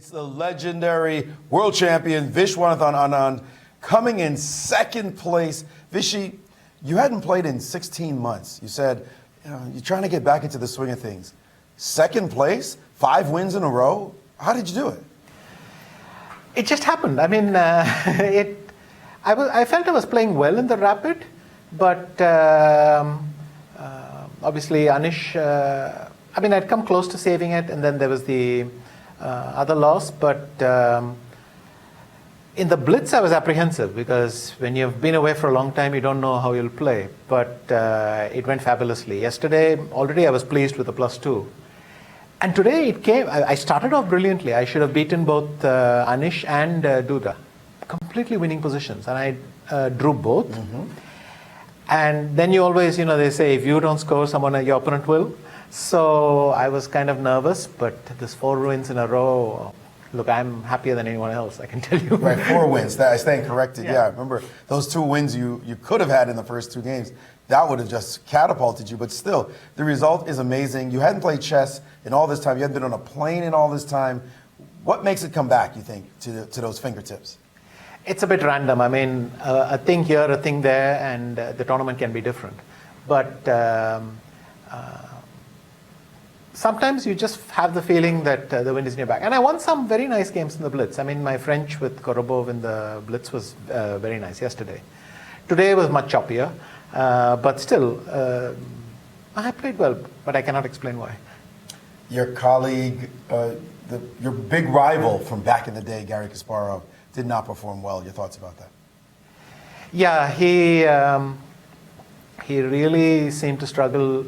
It's the legendary world champion Viswanathan Anand coming in second place. Vishy, you hadn't played in 16 months. You said, you're trying to get back into the swing of things. Second place, 5 wins in a row. How did you do it? It just happened. I mean, I felt I was playing well in the rapid, but obviously Anish, I'd come close to saving it, and then there was the other loss, but in the blitz I was apprehensive because when you've been away for a long time you don't know how you'll play, but it went fabulously. Yesterday already I was pleased with the +2, and today it came. I started off brilliantly. I should have beaten both Anish and Duda, completely winning positions, and I drew both. And then you always, they say if you don't score, your opponent will. So I was kind of nervous, but this 4 wins in a row, look, I'm happier than anyone else, I can tell you. Right, 4 wins. I stand corrected. Yeah, remember those 2 wins you could have had in the first 2 games. That would have just catapulted you. But still, the result is amazing. You hadn't played chess in all this time. You hadn't been on a plane in all this time. What makes it come back, you think, to those fingertips? It's a bit random. I mean, a thing here, a thing there, and the tournament can be different. But sometimes you just have the feeling that the wind is in your back. And I won some very nice games in the blitz. I mean, my French with Korobov in the blitz was very nice yesterday. Today was much choppier, but still, I played well, but I cannot explain why. Your colleague, your big rival from back in the day, Garry Kasparov, did not perform well. Your thoughts about that? Yeah, he really seemed to struggle.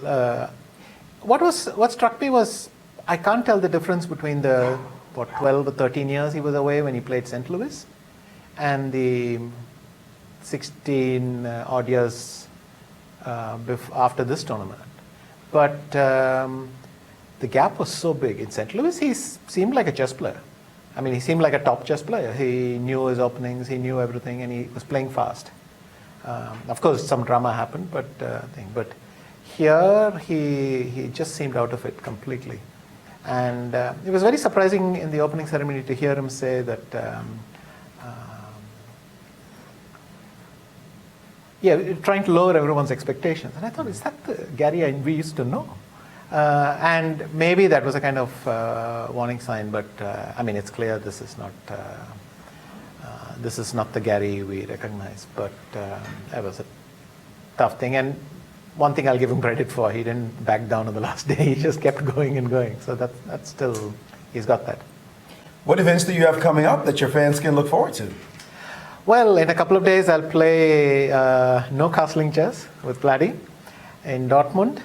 What struck me was I can't tell the difference between the 12 or 13 years he was away when he played St. Louis and the 16 odd years after this tournament. But the gap was so big. In St. Louis, he seemed like a chess player. I mean, he seemed like a top chess player. He knew his openings, he knew everything, and he was playing fast. Of course, some drama happened, but here he just seemed out of it completely. And it was very surprising in the opening ceremony to hear him say that, trying to lower everyone's expectations. And I thought, is that the Garry we used to know? And maybe that was a kind of warning sign, but it's clear this is not the Garry we recognize. But that was a tough thing. And one thing I'll give him credit for, he didn't back down on the last day. He just kept going and going. So that's still, he's got that. What events do you have coming up that your fans can look forward to? Well, in a couple of days, I'll play no castling chess with Vladdy in Dortmund.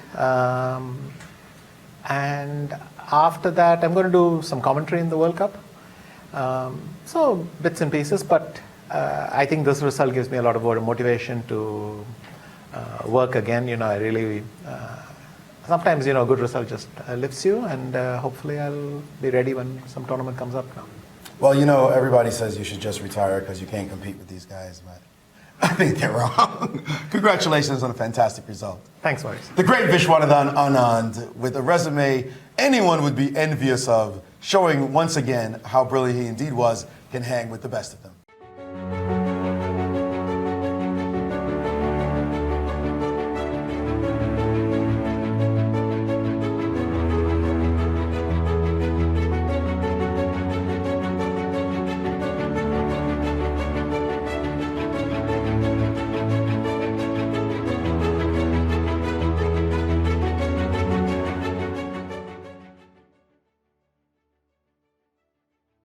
And after that, I'm going to do some commentary in the World Cup. So bits and pieces, but I think this result gives me a lot of motivation to work again. I really, sometimes, a good result just lifts you, and hopefully I'll be ready when some tournament comes up now. Well, everybody says you should just retire because you can't compete with these guys, but I think they're wrong. Congratulations on a fantastic result. Thanks, Maurice. The great Viswanathan Anand, with a resume anyone would be envious of, showing once again how brilliant he indeed was, can hang with the best of them.